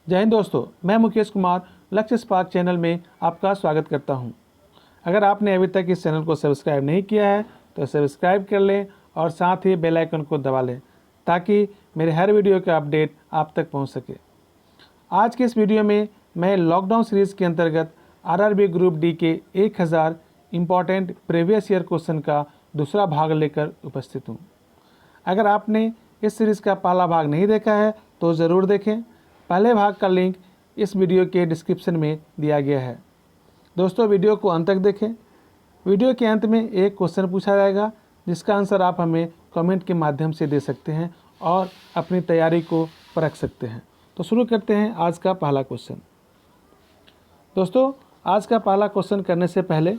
जय हिंद दोस्तों, मैं मुकेश कुमार लक्ष्य स्पार्क चैनल में आपका स्वागत करता हूं। अगर आपने अभी तक इस चैनल को सब्सक्राइब नहीं किया है तो सब्सक्राइब कर लें और साथ ही बेल आइकन को दबा लें ताकि मेरे हर वीडियो का अपडेट आप तक पहुंच सके। आज के इस वीडियो में मैं लॉकडाउन सीरीज़ के अंतर्गत आरआरबी ग्रुप डी के 1000 इम्पॉर्टेंट प्रीवियस ईयर क्वेश्चन का दूसरा भाग लेकर उपस्थित हूँ। अगर आपने इस सीरीज़ का पहला भाग नहीं देखा है तो ज़रूर देखें। पहले भाग का लिंक इस वीडियो के डिस्क्रिप्शन में दिया गया है। दोस्तों, वीडियो को अंत तक देखें। वीडियो के अंत में एक क्वेश्चन पूछा जाएगा जिसका आंसर आप हमें कमेंट के माध्यम से दे सकते हैं और अपनी तैयारी को परख सकते हैं। तो शुरू करते हैं आज का पहला क्वेश्चन। दोस्तों, आज का पहला क्वेश्चन करने से पहले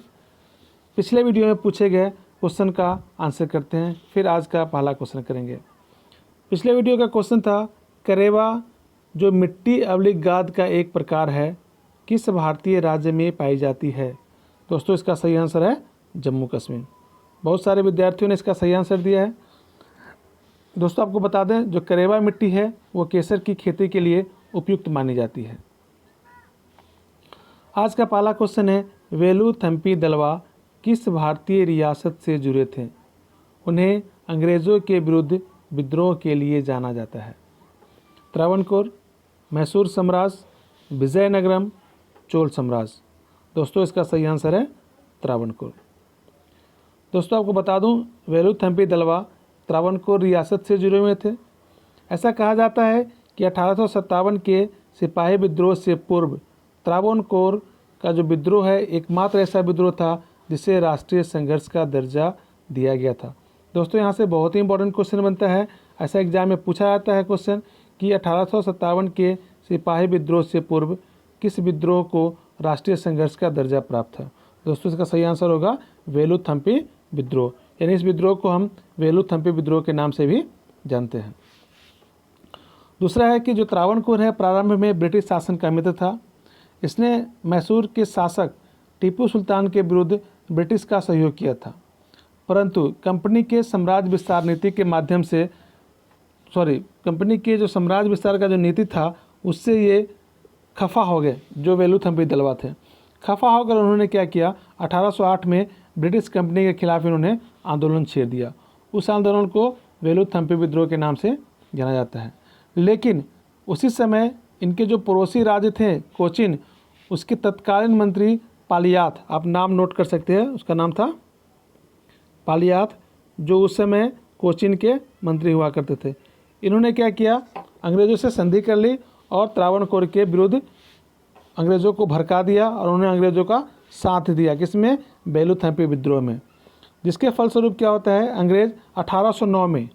पिछले वीडियो में पूछे गए क्वेश्चन का आंसर करते हैं, फिर आज का पहला क्वेश्चन करेंगे। पिछले वीडियो का क्वेश्चन था, करेवा जो मिट्टी अवलिक गाद का एक प्रकार है किस भारतीय राज्य में पाई जाती है। दोस्तों, इसका सही आंसर है जम्मू कश्मीर। बहुत सारे विद्यार्थियों ने इसका सही आंसर दिया है। दोस्तों, आपको बता दें, जो करेवा मिट्टी है वो केसर की खेती के लिए उपयुक्त मानी जाती है। आज का पहला क्वेश्चन है, वेलुथम्पी दलवा किस भारतीय रियासत से जुड़े थे। उन्हें अंग्रेज़ों के विरुद्ध विद्रोह के लिए जाना जाता है। त्रावणकोर, मैसूर साम्राज्य, विजयनगरम, चोल साम्राज्य। दोस्तों, इसका सही आंसर है त्रावणकोर। दोस्तों, आपको बता दूं, वेलुथम्पी दलवा त्रावणकोर रियासत से जुड़े हुए थे। ऐसा कहा जाता है कि 1857 के सिपाही विद्रोह से पूर्व त्रावणकोर का जो विद्रोह है एकमात्र ऐसा विद्रोह था जिसे राष्ट्रीय संघर्ष का दर्जा दिया गया था। दोस्तों, यहाँ से बहुत ही इंपॉर्टेंट क्वेश्चन बनता है। ऐसा एग्जाम में पूछा जाता है क्वेश्चन कि 1857 के सिपाही विद्रोह से पूर्व किस विद्रोह को राष्ट्रीय संघर्ष का दर्जा प्राप्त था। दोस्तों, इसका सही आंसर होगा वेलुथम्पी विद्रोह, यानी इस विद्रोह को हम वेलुथम्पी विद्रोह के नाम से भी जानते हैं। दूसरा है कि जो त्रावणकोर है प्रारंभ में ब्रिटिश शासन का मित्र था। इसने मैसूर के शासक टीपू सुल्तान के विरुद्ध ब्रिटिश का सहयोग किया था, परंतु कंपनी के साम्राज्य विस्तार नीति के माध्यम से कंपनी के जो साम्राज्य विस्तार का जो नीति था उससे ये खफा हो गए। जो वेलुथम्पी दलवा थे खफा होकर उन्होंने क्या किया, 1808 में ब्रिटिश कंपनी के खिलाफ इन्होंने आंदोलन छेड़ दिया। उस आंदोलन को वेलुथम्पी विद्रोह के नाम से जाना जाता है। लेकिन उसी समय इनके जो पड़ोसी राज्य थे कोचिन, उसके तत्कालीन मंत्री पालियाथ, आप नाम नोट कर सकते हैं, उसका नाम था पालियाथ, जो उस समय कोचिन के मंत्री हुआ करते थे। इन्होंने क्या किया, अंग्रेज़ों से संधि कर ली और त्रावणकोर के विरुद्ध अंग्रेज़ों को भड़का दिया और उन्हें अंग्रेज़ों का साथ दिया। किसमें? वेलुथम्पी विद्रोह में। जिसके फलस्वरूप क्या होता है, अंग्रेज़ 1809 में,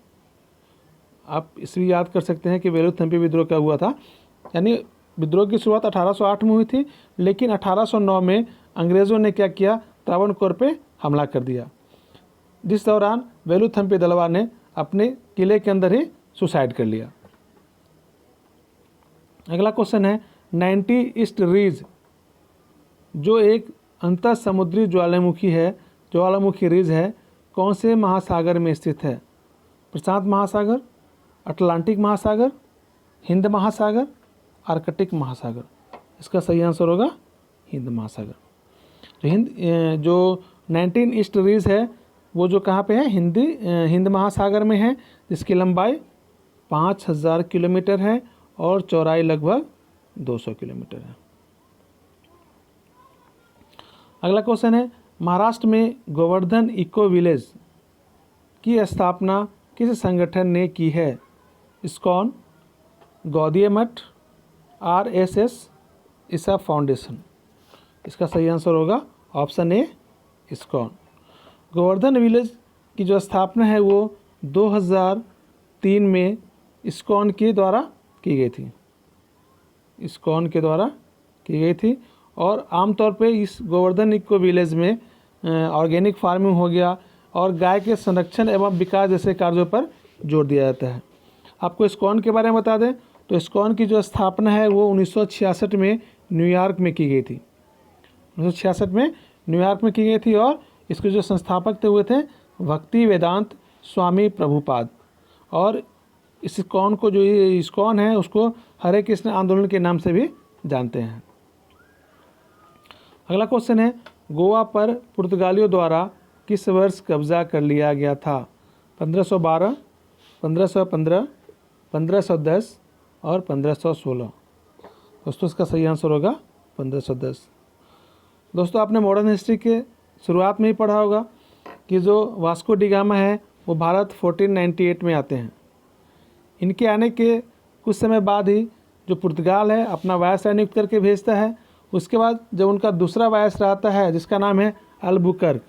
आप इसलिए याद कर सकते हैं कि वेलुथम्पी विद्रोह क्या हुआ था, यानी विद्रोह की शुरुआत 1808 में हुई थी, लेकिन 1809 में अंग्रेज़ों ने क्या किया, त्रावणकोर पे हमला कर दिया, जिस दौरान वेलुथम्पी दलवा ने अपने किले के अंदर ही सुसाइड कर लिया। अगला क्वेश्चन है, 90 ईस्ट रिज जो एक अंतर समुद्री ज्वालामुखी रिज है, कौन से महासागर में स्थित है। प्रशांत महासागर, अटलांटिक महासागर, हिंद महासागर, आर्कटिक महासागर। इसका सही आंसर होगा हिंद महासागर। जो 19 ईस्ट रिज है वो जो कहाँ पे है, हिंद महासागर में है, जिसकी लंबाई 5000 किलोमीटर है और चौड़ाई लगभग 200 किलोमीटर है। अगला क्वेश्चन है, महाराष्ट्र में गोवर्धन इको विलेज की स्थापना किस संगठन ने की है। इस्कॉन, गौड़ीय मठ, RSS, ईसा फाउंडेशन। इसका सही आंसर होगा option A, ISKCON. Govardhan village की जो स्थापना है वो 2003 में इस्कॉन के द्वारा की गई थी। और आमतौर पे इस गोवर्धन इको विलेज में ऑर्गेनिक फार्मिंग हो गया और गाय के संरक्षण एवं विकास जैसे कार्यों पर जोर दिया जाता है। आपको इस्कॉन के बारे में बता दें तो इस्कॉन की जो स्थापना है वो 1966 में न्यूयॉर्क में की गई थी। 1966 में न्यूयॉर्क में की गई थी और इसके जो संस्थापक हुए थे भक्ति वेदांत स्वामी प्रभुपाद। और इस इस्कॉन को, जो ये इस्कॉन है, उसको हरे कृष्ण आंदोलन के नाम से भी जानते हैं। अगला क्वेश्चन है, गोवा पर पुर्तगालियों द्वारा किस वर्ष कब्जा कर लिया गया था? 1512, 1515, 1510 और 1516। दोस्तों इसका सही आंसर होगा 1510। दोस्तों आपने मॉडर्न हिस्ट्री के शुरुआत में ही पढ़ा होगा कि जो वास्को डी गामा है वो भारत 1498 में आते हैं। इनके आने के कुछ समय बाद ही जो पुर्तगाल है अपना वायसराय नियुक्त करके भेजता है। उसके बाद जब उनका दूसरा वायसराय आता है जिसका नाम है अल्बुकर्क,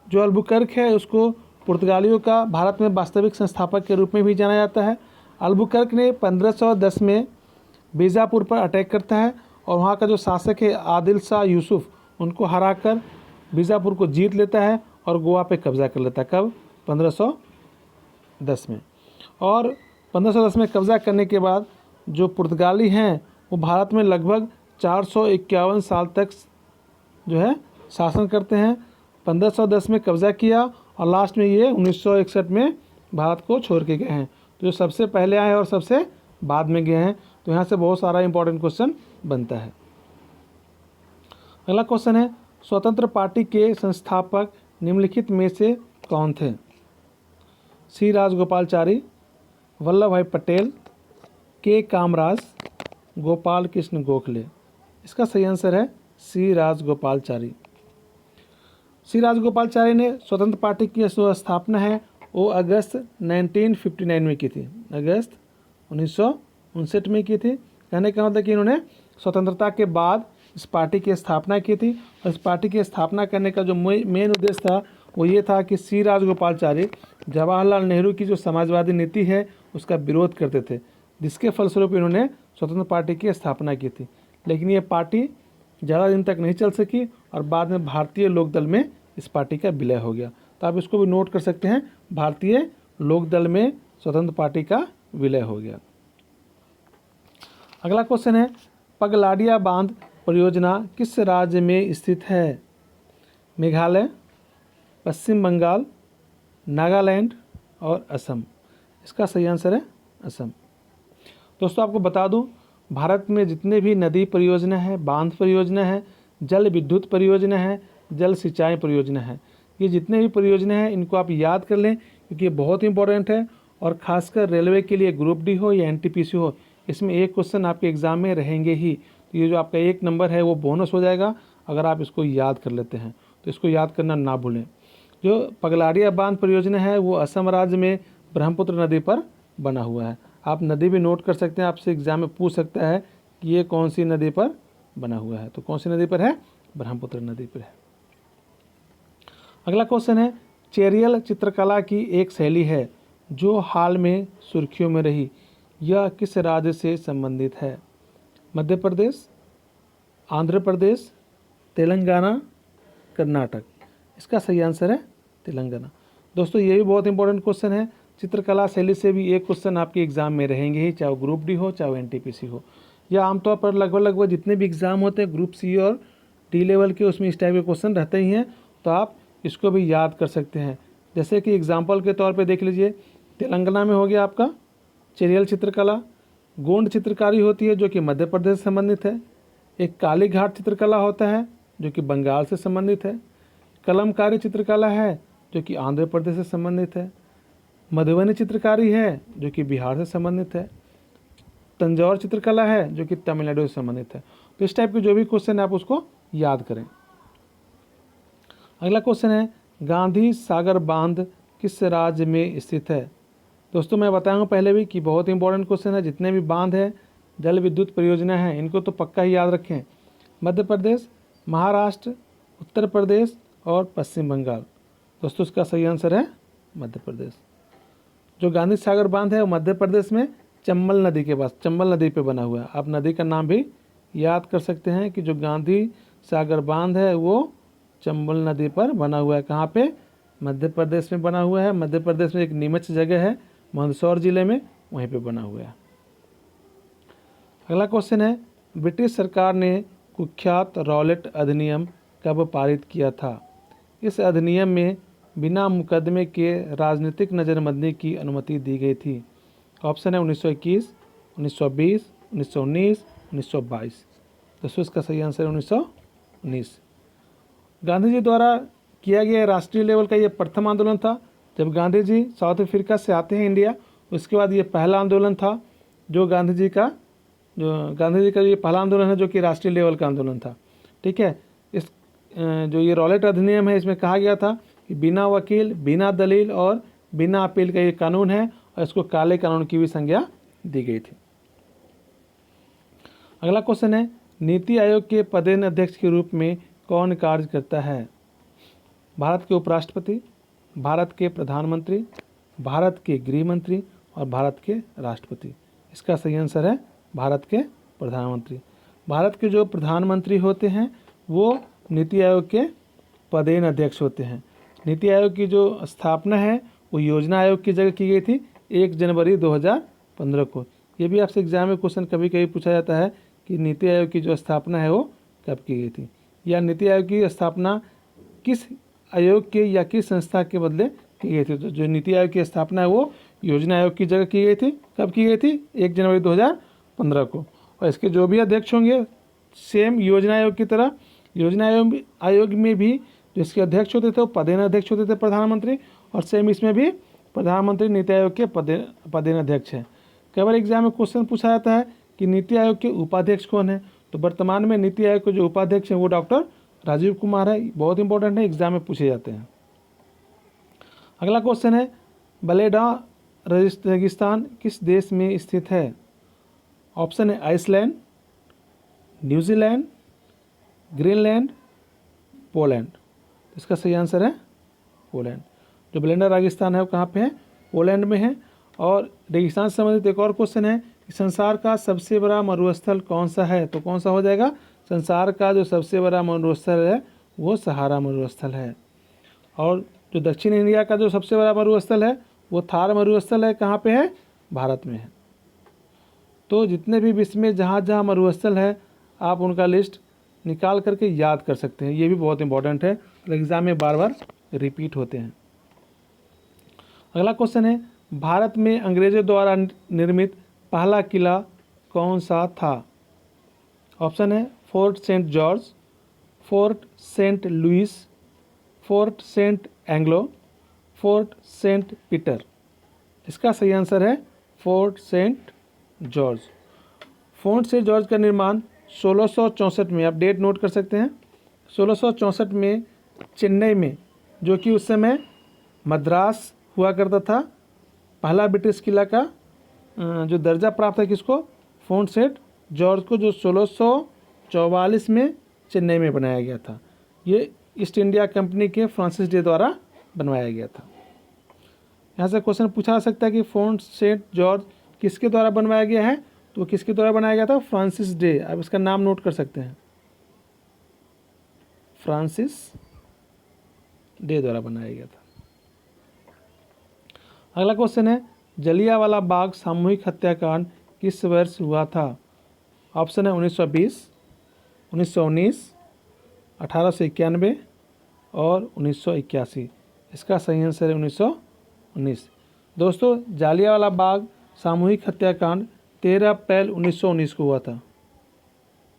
जो अल्बुकर्क है उसको पुर्तगालियों का भारत में वास्तविक संस्थापक के रूप में भी जाना जाता है। अल्बुकर्क ने 1510 में बीजापुर पर अटैक करता है और वहाँ का जो शासक है आदिल शाह यूसुफ उनको हराकर बीजापुर को जीत लेता है और गोवा पे कब्जा कर लेता है। कब? 1510 में। और 1510 में कब्जा करने के बाद जो पुर्तगाली हैं वो भारत में लगभग 451 साल तक जो है शासन करते हैं। 1510 में कब्जा किया और लास्ट में ये 1961 में भारत को छोड़ के गए हैं। तो जो सबसे पहले आए और सबसे बाद में गए हैं, तो यहाँ से बहुत सारा इंपॉर्टेंट क्वेश्चन बनता है। अगला क्वेश्चन है, स्वतंत्र पार्टी के संस्थापक निम्नलिखित में से कौन थे? सी राजगोपालचारी, वल्लभ भाई पटेल, के कामराज, गोपाल कृष्ण गोखले। इसका सही आंसर है सी राजगोपालचारी। सी राजगोपालचारी ने स्वतंत्र पार्टी की जो स्थापना है वो अगस्त 1959 में की थी, अगस्त 1959 में की थी। कहने का मतलब कि इन्होंने स्वतंत्रता के बाद इस पार्टी की स्थापना की थी और इस पार्टी की स्थापना करने का जो मेन उद्देश्य था वो ये था कि सी राजगोपालचारी जवाहरलाल नेहरू की जो समाजवादी नीति है उसका विरोध करते थे, जिसके फलस्वरूप इन्होंने स्वतंत्र पार्टी की स्थापना की थी। लेकिन ये पार्टी ज़्यादा दिन तक नहीं चल सकी और बाद में भारतीय लोकदल में इस पार्टी का विलय हो गया। तो आप इसको भी नोट कर सकते हैं, भारतीय लोकदल में स्वतंत्र पार्टी का विलय हो गया। अगला क्वेश्चन है, पगलाडिया बांध परियोजना किस राज्य में स्थित है? मेघालय, पश्चिम बंगाल, नागालैंड और असम। इसका सही आंसर है असम। दोस्तों आपको बता दूं, भारत में जितने भी नदी परियोजना है, बांध परियोजना है, जल विद्युत परियोजना है, जल सिंचाई परियोजना है, ये जितने भी परियोजना हैं इनको आप याद कर लें क्योंकि ये बहुत इंपॉर्टेंट है। और खासकर रेलवे के लिए ग्रुप डी हो या एनटीपीसी हो, इसमें एक क्वेश्चन आपके एग्जाम में रहेंगे ही। तो ये जो आपका 1 नंबर है वो बोनस हो जाएगा अगर आप इसको याद कर लेते हैं, तो इसको याद करना ना भूलें। जो पगलाडिया बांध परियोजना है वो असम राज्य में ब्रह्मपुत्र नदी पर बना हुआ है। आप नदी भी नोट कर सकते हैं, आपसे एग्जाम में पूछ सकता है कि ये कौन सी नदी पर बना हुआ है, तो कौन सी नदी पर है? ब्रह्मपुत्र नदी पर है। अगला क्वेश्चन है, चेरियल चित्रकला की एक शैली है जो हाल में सुर्खियों में रही, यह किस राज्य से संबंधित है? मध्य प्रदेश, आंध्र प्रदेश, तेलंगाना, कर्नाटक। इसका सही आंसर है तेलंगाना। दोस्तों ये भी बहुत इंपॉर्टेंट क्वेश्चन है, चित्रकला शैली से भी एक क्वेश्चन आपके एग्जाम में रहेंगे ही, चाहे वो ग्रुप डी हो चाहे वो एनटीपीसी हो, या आमतौर पर लगभग जितने भी एग्जाम होते हैं ग्रुप सी और डी लेवल के, उसमें इस टाइप के क्वेश्चन रहते ही हैं। तो आप इसको भी याद कर सकते हैं। जैसे कि एग्जाम्पल के तौर पे देख लीजिए, तेलंगाना में हो गया आपका चेरियल चित्रकला, गोंड चित्रकारी होती है जो कि मध्य प्रदेश से संबंधित है, एक काली घाट चित्रकला होता है जो कि बंगाल से संबंधित है, कलमकारी चित्रकला है जो कि आंध्र प्रदेश से संबंधित है, मधुबनी चित्रकारी है जो कि बिहार से संबंधित है, तंजौर चित्रकला है जो कि तमिलनाडु से संबंधित है। तो इस टाइप के जो भी क्वेश्चन है आप उसको याद करें। अगला क्वेश्चन है, गांधी सागर बांध किस राज्य में स्थित है? दोस्तों मैं बताऊंगा पहले भी कि बहुत इंपॉर्टेंट क्वेश्चन है, जितने भी बांध है, जल विद्युत परियोजना है, इनको तो पक्का ही याद रखें। मध्य प्रदेश, महाराष्ट्र, उत्तर प्रदेश और पश्चिम बंगाल। दोस्तों इसका सही आंसर है मध्य प्रदेश। जो गांधी सागर बांध है वो मध्य प्रदेश में चंबल नदी के पास, चंबल नदी पे बना हुआ है। आप नदी का नाम भी याद कर सकते हैं कि जो गांधी सागर बांध है वो चंबल नदी पर बना हुआ है। कहाँ पे? मध्य प्रदेश में बना हुआ है। मध्य प्रदेश में एक नीमच जगह है मंदसौर जिले में, वहीं पे बना हुआ है। अगला क्वेश्चन है, ब्रिटिश सरकार ने कुख्यात रॉलेट अधिनियम कब पारित किया था? इस अधिनियम में बिना मुकदमे के राजनीतिक नज़रबंदी की अनुमति दी गई थी? ऑप्शन है 1921, 1920, 1919, 1922। दोस्तों इसका सही आंसर है 1919। गांधी जी द्वारा किया गया राष्ट्रीय लेवल का ये प्रथम आंदोलन था। जब गांधी जी साउथ अफ्रीका से आते हैं इंडिया, उसके बाद ये पहला आंदोलन था जो गांधी जी का ये पहला आंदोलन है जो कि राष्ट्रीय लेवल का आंदोलन था। ठीक है, इस जो ये रॉलेट अधिनियम है, इसमें कहा गया था कि बिना वकील, बिना दलील और बिना अपील का ये कानून है, और इसको काले कानून की भी संज्ञा दी गई थी। अगला क्वेश्चन है, नीति आयोग के पदेन अध्यक्ष के रूप में कौन कार्य करता है? भारत के उपराष्ट्रपति, भारत के प्रधानमंत्री, भारत के गृह मंत्री और भारत के राष्ट्रपति। इसका सही आंसर है भारत के प्रधानमंत्री। भारत के जो प्रधानमंत्री होते हैं वो नीति आयोग के पदेन अध्यक्ष होते हैं। नीति आयोग की जो स्थापना है वो योजना आयोग की जगह की गई थी 1 जनवरी 2015 को। ये भी आपसे एग्जाम में क्वेश्चन कभी कभी पूछा जाता है कि नीति आयोग की जो स्थापना है वो कब की गई थी, या नीति आयोग की स्थापना किस आयोग के या किस संस्था के बदले की गई थी। तो जो नीति आयोग की स्थापना है वो योजना आयोग की जगह की गई थी। कब की गई थी? 1 जनवरी 2015 को। और इसके जो भी अध्यक्ष होंगे सेम योजना आयोग की तरह, योजना आयोग में भी जो इसके अध्यक्ष होते थे वो पदेन अध्यक्ष होते थे प्रधानमंत्री, और सेम इसमें भी प्रधानमंत्री नीति आयोग के पदेन अध्यक्ष हैं। कई बार एग्जाम में क्वेश्चन पूछा जाता है कि नीति आयोग के उपाध्यक्ष कौन है। तो वर्तमान में नीति आयोग के जो उपाध्यक्ष हैं वो डॉक्टर राजीव कुमार है। बहुत इंपॉर्टेंट है, एग्जाम में पूछे जाते हैं। अगला क्वेश्चन है, बलेडा रेगिस्तान किस देश में स्थित है? ऑप्शन है आइसलैंड, न्यूजीलैंड, ग्रीनलैंड, पोलैंड। इसका सही आंसर है पोलैंड। जो बलेडा रेगिस्तान है वो कहाँ पे है? पोलैंड में है। और रेगिस्तान से संबंधित एक और क्वेश्चन है कि संसार का सबसे बड़ा मरुस्थल कौन सा है? तो कौन सा हो जाएगा? संसार का जो सबसे बड़ा मरुस्थल है वो सहारा मरुस्थल है। और जो दक्षिण इंडिया का जो सबसे बड़ा मरुस्थल है वो थार मरुस्थल है। कहाँ पे है? भारत में है। तो जितने भी विश्व में जहाँ जहाँ मरुस्थल है आप उनका लिस्ट निकाल करके याद कर सकते हैं। ये भी बहुत इंपॉर्टेंट है, एग्जाम में बार बार रिपीट होते हैं। अगला क्वेश्चन है, भारत में अंग्रेजों द्वारा निर्मित पहला किला कौन सा था? ऑप्शन है Fort Saint George, Fort Saint Louis, Fort Saint Anglo, Fort Saint Peter. इसका सही आंसर है Fort Saint George. Fort Saint George का निर्माण 1664 में, आप डेट नोट कर सकते हैं, 1664 में चेन्नई में, जो कि उस समय मद्रास हुआ करता था, पहला ब्रिटिश किला का जो दर्जा प्राप्त है किसको? फोर्ट सेंट जॉर्ज को, जो 1644 में चेन्नई में बनाया गया था। ये ईस्ट इंडिया कंपनी के फ्रांसिस डे द्वारा बनवाया गया था। यहाँ से क्वेश्चन पूछा जा सकता है कि फोर्ट सेंट जॉर्ज किसके द्वारा बनवाया गया है? तो किसके द्वारा बनाया गया था? Francis day. आप इसका नाम नोट कर सकते हैं, फ्रांसिस डे द्वारा बनाया गया था। अगला क्वेश्चन है, जलियांवाला बाग सामूहिक हत्याकांड किस वर्ष हुआ था? ऑप्शन है 1920, 1919, 1891 और 1981। इसका सही आंसर है 1919। दोस्तों जलियांवाला बाग सामूहिक हत्याकांड 13 अप्रैल 1919 को हुआ था।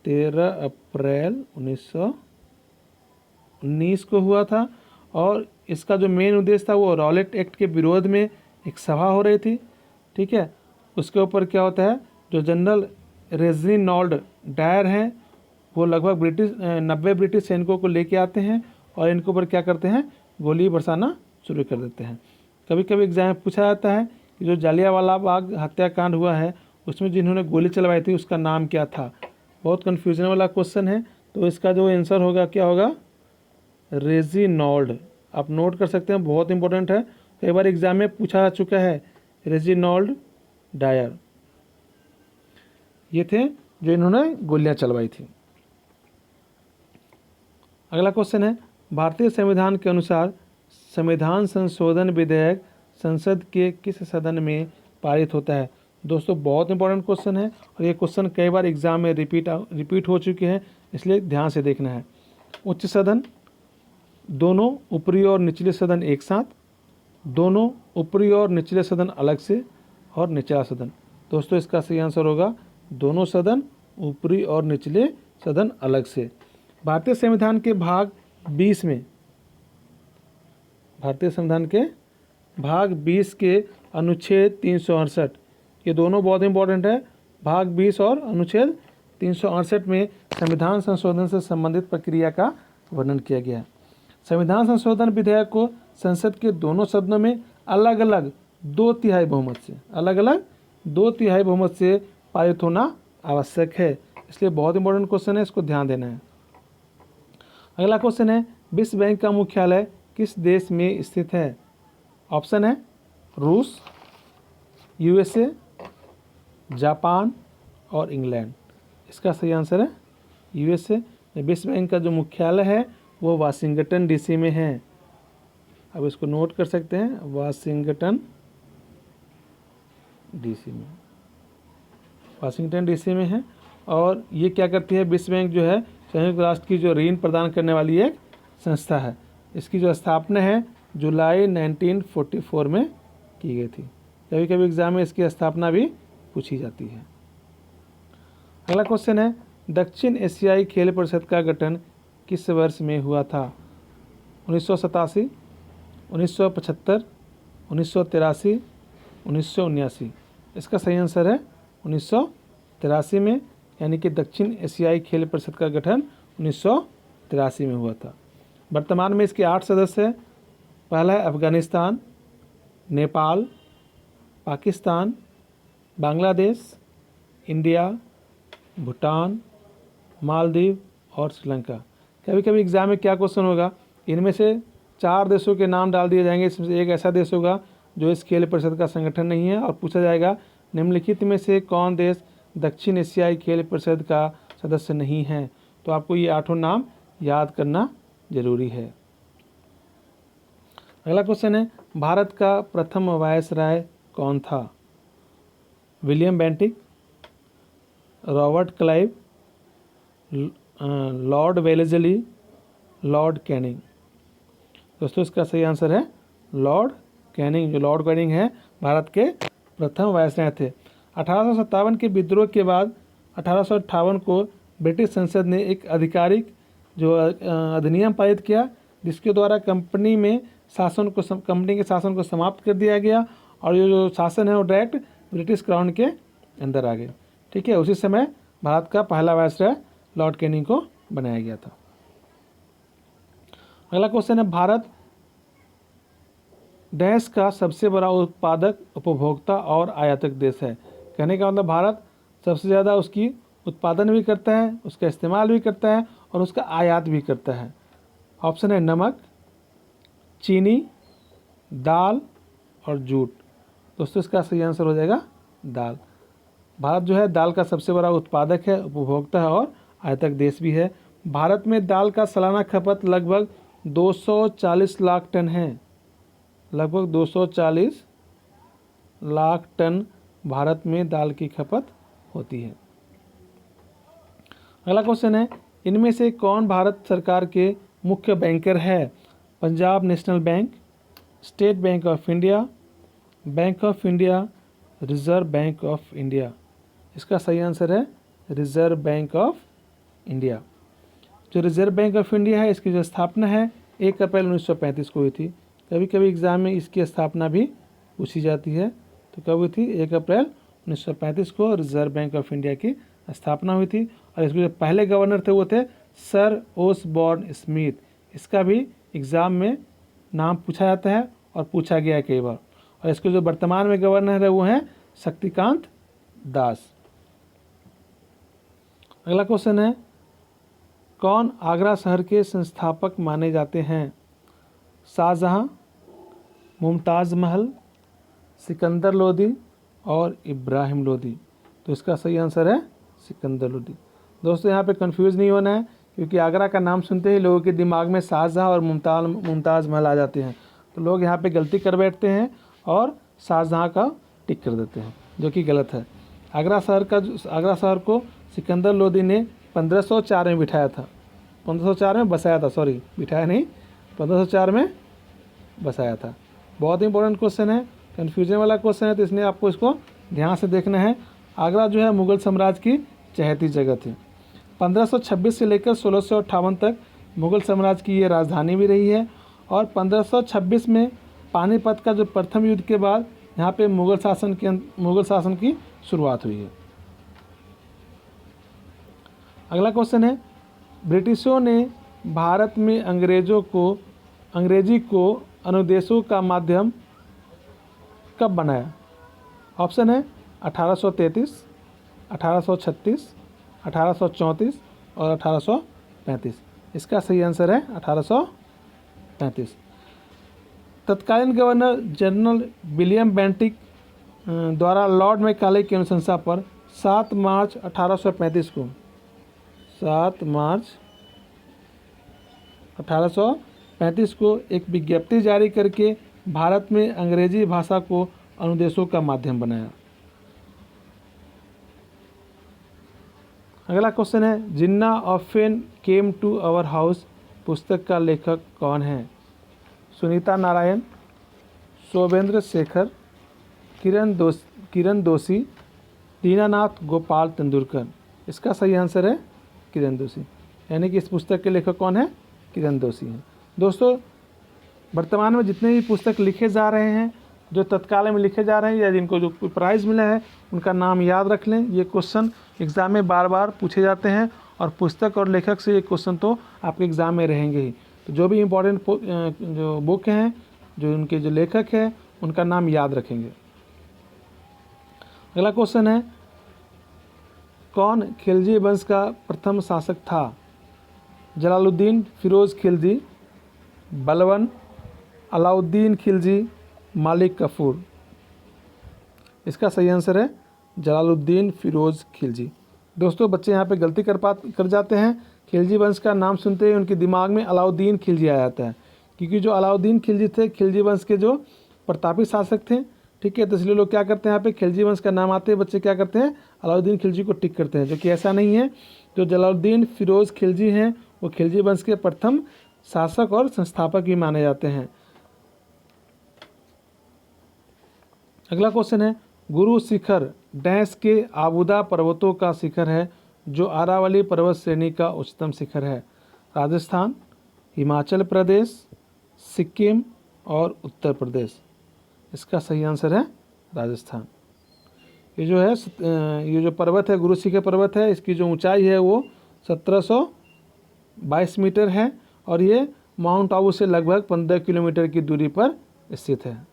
13 अप्रैल 1919 को हुआ था। और इसका जो मेन उद्देश्य था वो रॉलेट एक्ट के विरोध में एक सभा हो रही थी। ठीक है, उसके ऊपर क्या होता है, जो जनरल रेजिनाल्ड डायर हैं वो लगभग 90 ब्रिटिश सैनिकों को लेके आते हैं और इनके ऊपर क्या करते हैं, गोली बरसाना शुरू कर देते हैं। कभी कभी एग्जाम में पूछा जाता है कि जो जलियांवाला बाग हत्याकांड हुआ है उसमें जिन्होंने गोली चलवाई थी उसका नाम क्या था? बहुत कन्फ्यूजन वाला क्वेश्चन है। तो इसका जो आंसर होगा क्या होगा? रेजिनाल्ड। आप नोट कर सकते हैं, बहुत इंपॉर्टेंट है, कई बार एग्जाम में पूछा जा चुका है। रेजिनाल्ड डायर ये थे जो इन्होंने गोलियां चलवाई थी। अगला क्वेश्चन है, भारतीय संविधान के अनुसार संविधान संशोधन विधेयक संसद के किस सदन में पारित होता है? दोस्तों बहुत इंपॉर्टेंट क्वेश्चन है और ये क्वेश्चन कई बार एग्जाम में रिपीट हो चुके हैं, इसलिए ध्यान से देखना है। उच्च सदन, दोनों ऊपरी और निचले सदन एक साथ, दोनों ऊपरी और निचले सदन अलग से, और निचला सदन। दोस्तों इसका सही आंसर होगा दोनों सदन, ऊपरी और निचले सदन अलग से। भारतीय संविधान के भाग 20 में, भारतीय संविधान के भाग 20 के अनुच्छेद 368, ये दोनों बहुत इंपॉर्टेंट है। भाग 20 और अनुच्छेद 368 में संविधान संशोधन से संबंधित प्रक्रिया का वर्णन किया गया है। संविधान संशोधन विधेयक को संसद के दोनों सदनों में अलग अलग 2/3 बहुमत से, अलग अलग 2/3 बहुमत से पारित होना आवश्यक है। इसलिए बहुत इंपॉर्टेंट क्वेश्चन है, इसको ध्यान देना है। अगला क्वेश्चन है, विश्व बैंक का मुख्यालय किस देश में स्थित है? ऑप्शन है रूस, यूएसए, जापान और इंग्लैंड। इसका सही आंसर है यूएसए। विश्व बैंक का जो मुख्यालय है वो वाशिंगटन डीसी में है। अब इसको नोट कर सकते हैं, वाशिंगटन डीसी में, वाशिंगटन डीसी में है। और ये क्या करती है, विश्व बैंक जो है संयुक्त राष्ट्र की जो ऋण प्रदान करने वाली एक संस्था है। इसकी जो स्थापना है जुलाई 1944 में की गई थी। कभी कभी एग्जाम में इसकी स्थापना भी पूछी जाती है। अगला क्वेश्चन है, दक्षिण एशियाई खेल परिषद का गठन किस वर्ष में हुआ था? 1987, 1975, 1983, 1979। इसका सही आंसर है 1983 में, यानी कि दक्षिण एशियाई खेल परिषद का गठन 1983 में हुआ था। वर्तमान में इसके 8 सदस्य हैं। पहला है अफगानिस्तान, नेपाल, पाकिस्तान, बांग्लादेश, इंडिया, भूटान, मालदीव और श्रीलंका। कभी कभी एग्जाम में क्या क्वेश्चन होगा, इनमें से 4 देशों के नाम डाल दिए जाएंगे, इसमें से एक ऐसा देश होगा जो इस खेल परिषद का संगठन नहीं है, और पूछा जाएगा निम्नलिखित में से कौन देश दक्षिण एशियाई खेल परिषद का सदस्य नहीं है। तो आपको ये 8 नाम याद करना जरूरी है। अगला क्वेश्चन है, भारत का प्रथम वायसराय कौन था? William Bentinck, Robert Clive, Lord Wellesley, Lord Canning. दोस्तों इसका सही आंसर है लॉर्ड कैनिंग। जो लॉर्ड कैनिंग है भारत के प्रथम वायसराय थे। 1857 के विद्रोह के बाद 1858 को ब्रिटिश संसद ने एक आधिकारिक जो अधिनियम पारित किया, जिसके द्वारा कंपनी के शासन को समाप्त कर दिया गया, और ये जो शासन है वो डायरेक्ट ब्रिटिश क्राउन के अंदर आ गए। ठीक है, उसी समय भारत का पहला वायसराय लॉर्ड कैनिंग को बनाया गया था। अगला क्वेश्चन है, भारत देश का सबसे बड़ा उत्पादक, उपभोक्ता और आयातक देश है। कहने का मतलब भारत सबसे ज़्यादा उसकी उत्पादन भी करता है, उसका इस्तेमाल भी करता है और उसका आयात भी करता है। ऑप्शन है नमक, चीनी, दाल और जूट। दोस्तों इसका सही आंसर हो जाएगा दाल। भारत जो है दाल का सबसे बड़ा उत्पादक है, उपभोक्ता है और आयातक देश भी है। भारत में दाल का सालाना खपत लगभग 240 लाख टन है। लगभग 240 लाख टन भारत में दाल की खपत होती है। अगला क्वेश्चन है, इनमें से कौन भारत सरकार के मुख्य बैंकर है? Punjab national bank, state bank of India, bank of India, reserve bank of India. इसका सही आंसर है रिजर्व बैंक ऑफ इंडिया। जो रिजर्व बैंक ऑफ इंडिया है, इसकी जो स्थापना है 1 अप्रैल 1935 को हुई थी। कभी कभी एग्जाम में इसकी स्थापना भी पूछी जाती है। तो कब हुई थी? 1 अप्रैल 1935 को रिजर्व बैंक ऑफ इंडिया की स्थापना हुई थी। और इसके जो पहले गवर्नर थे वो थे सर ओसबॉर्न स्मिथ। इसका भी एग्ज़ाम में नाम पूछा जाता है और पूछा गया है कई बार। और इसके जो वर्तमान में गवर्नर है वो हैं शक्तिकांत दास। अगला क्वेश्चन है, कौन आगरा शहर के संस्थापक माने जाते हैं? शाहजहां, मुमताज़ महल, सिकंदर लोदी और इब्राहिम लोदी। तो इसका सही आंसर है सिकंदर लोदी। दोस्तों यहाँ पे कंफ्यूज नहीं होना है, क्योंकि आगरा का नाम सुनते ही लोगों के दिमाग में शाहजहां और मुमताज़ महल आ जाते हैं। तो लोग यहाँ पे गलती कर बैठते हैं और शाहजहां का टिक कर देते हैं, जो कि गलत है। आगरा शहर को सिकंदर लोदी ने 1504 में बिठाया था। 1504 में बसाया था, सॉरी बिठाया नहीं, 1504 में बसाया था। बहुत इंपॉर्टेंट क्वेश्चन है, कन्फ्यूजन वाला क्वेश्चन है, तो इसलिए आपको इसको ध्यान से देखना है। आगरा जो है मुगल साम्राज्य की चहेती जगह थी। 1526 से लेकर 1658 तक मुगल साम्राज्य की ये राजधानी भी रही है। और 1526 में पानीपत का जो प्रथम युद्ध के बाद यहाँ पे मुगल शासन की शुरुआत हुई है। अगला क्वेश्चन है, ब्रिटिशों ने भारत में अंग्रेजी को अनुदेशों का माध्यम कब बनाया? ऑप्शन है 1833, 1836, 1834 और 1835। इसका सही आंसर है 1835। तत्कालीन गवर्नर जनरल विलियम बेंटिक द्वारा लॉर्ड मैकाले की अनुशंसा पर 7 मार्च 1835 को 7 मार्च 1835 को एक विज्ञप्ति जारी करके भारत में अंग्रेजी भाषा को अनुदेशों का माध्यम बनाया। अगला क्वेश्चन है, Jinnah often came to our house पुस्तक का लेखक कौन है? सुनीता नारायण, शोभेंद्र शेखर, किरण दोषी, दीनानाथ गोपाल तेंदुलकर। इसका सही आंसर है किरण दोषी, यानी कि इस पुस्तक के लेखक कौन है? किरण दोषी हैं। दोस्तों, वर्तमान में जितने भी पुस्तक लिखे जा रहे हैं, जो तत्काल में लिखे जा रहे हैं या जिनको जो प्राइज़ मिला है, उनका नाम याद रख लें। ये क्वेश्चन एग्ज़ाम में बार बार पूछे जाते हैं और पुस्तक और लेखक से ये क्वेश्चन तो आपके एग्ज़ाम में रहेंगे ही। तो जो भी इम्पोर्टेंट जो बुक हैं, जो उनके जो लेखक हैं, उनका नाम याद रखेंगे। अगला क्वेश्चन है, कौन खिलजी वंश का प्रथम शासक था? जलालुद्दीन फिरोज खिलजी, बलबन, अलाउद्दीन खिलजी, मालिक कफूर। इसका सही आंसर है जलालुद्दीन फिरोज खिलजी। दोस्तों, बच्चे यहाँ पे गलती कर जाते हैं। खिलजी वंश का नाम सुनते ही उनके दिमाग में अलाउद्दीन खिलजी आ जाता है, क्योंकि जो अलाउद्दीन खिलजी थे, खिलजी वंश के जो प्रतापी शासक थे, ठीक है। तो इसलिए लोग क्या करते हैं, यहाँ पे खिलजी वंश का नाम आते हैं बच्चे क्या करते हैं, अलाउद्दीन खिलजी को टिक करते हैं, जो कि ऐसा नहीं है। जो जलालुद्दीन फिरोज खिलजी हैं, वो खिलजी वंश के प्रथम शासक और संस्थापक भी माने जाते हैं। अगला क्वेश्चन है, गुरु शिखर डैश के आबुदा पर्वतों का शिखर है जो अरावली पर्वत श्रेणी का उच्चतम शिखर है? राजस्थान, हिमाचल प्रदेश, सिक्किम और उत्तर प्रदेश। इसका सही आंसर है राजस्थान। ये जो पर्वत है, गुरु शिखर पर्वत है, इसकी जो ऊंचाई है वो 1722 मीटर है और ये माउंट आबू से लगभग 15 किलोमीटर की दूरी पर स्थित है।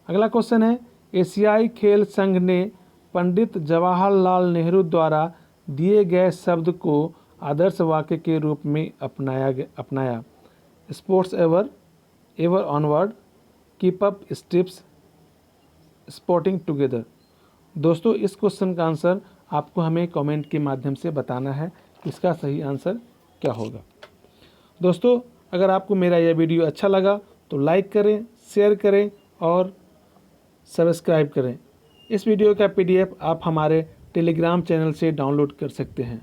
अगला क्वेश्चन है, एशियाई खेल संघ ने पंडित जवाहरलाल नेहरू द्वारा दिए गए शब्द को आदर्श वाक्य के रूप में अपनाया। Sports ever onward, keep up steps, sporting together. दोस्तों, इस क्वेश्चन का आंसर आपको हमें कमेंट के माध्यम से बताना है कि इसका सही आंसर क्या होगा। दोस्तों, अगर आपको मेरा यह वीडियो अच्छा लगा तो लाइक करें, शेयर करें और सब्सक्राइब करें। इस वीडियो का PDF आप हमारे टेलीग्राम चैनल से डाउनलोड कर सकते हैं,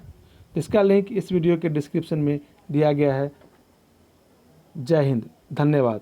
जिसका लिंक इस वीडियो के डिस्क्रिप्शन में दिया गया है। जय हिंद, धन्यवाद।